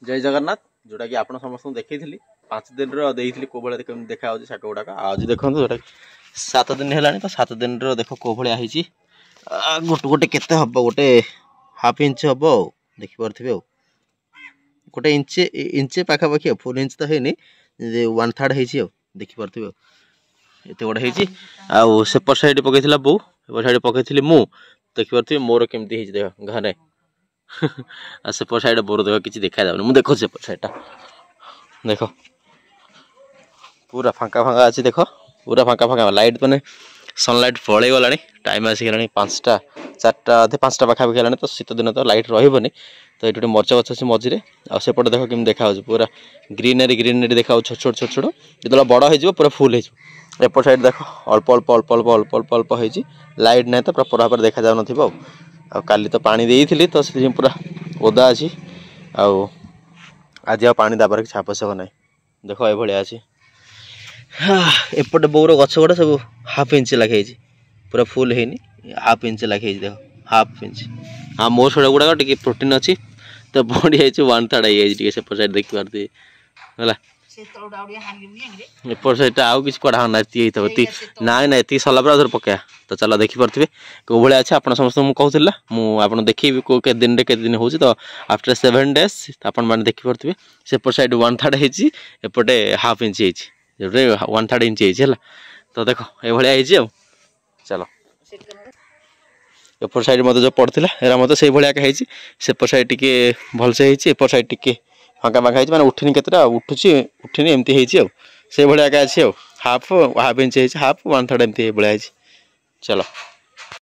जय जगन्नाथ जोटा कि आपन समस्त देखी 5 दिन देती को भाई देखा शाक गुड़ाक आज देखो जोटा 7 दिन है तो 7 दिन देख को भाया गोटे गोटे केते हम गोटे हाफ इंच हम देखिपे गोटे इंचे पाखापाखि फुल इंच तो है 1/3 हो देखिपे एत गोटे हो सेपर साइड पकई बो एपर साइड पकई मु देखिपे मोर केमती देख घरे सेपर साइड बोर देख किसी देखा जाऊनी मुझे देखो सेपर साइड देख पूरा फांका फांका अच्छी देख पूरा फांका फांका लाइट मैंने सनलाइट पलि गला टाइम आसिगला 5टा 4टा 5टा पाखापाखि है तो शीत दिन तो लाइट रही तो ये मरचा गच अच्छे मझे आउट देख केमी देखा पूरा ग्रीनरी ग्रीनरी देखा छोट छोट छोट छोट जो बड़ हो पूरा फुल हो एपट साइड देख अल्प अल्प अल्प अल्प अल्प अल्प अल्प हो लाइट ना तो पूरा पूरा भाव देखा जाऊन काली तो पानी देती तो से पूरा ओदा अच्छी आज पानी दबार किसी आवश्यक ना देख ये अच्छी एपटे बोर गछ गुड़ा सब हाफ इंच लगे पूरा फुल है हाफ इंच लगे देख हाफ इंच हाँ मोर छड़ा गुड़ाक टे प्रोटीन अच्छी तो बढ़ी जाइए 1/3 सेपट साइड देखी पार्थे है एपट साइड आउ कि कड़ा ना ना ना ये सरला पर पकड़ा तो चलो देखिपे कौ भाई अच्छे आप समस्त मुझे कहूला देखी के दिन हो तो आफ्टर 7 days आपण मैंने देखिपे सेपट साइड 1/3 एपटे हाफ इंच जो 1/3 इंच है तो देख ये चलो एपट साइड मत जो पड़ता है मत से भाया सेपट साइड टे भलसे एपट साइड टे फाँका फाँका मैंने उठनी के उठनी एमती से भाया अच्छी हाफ इंच हाफ 1/3 एमती भाया चलो।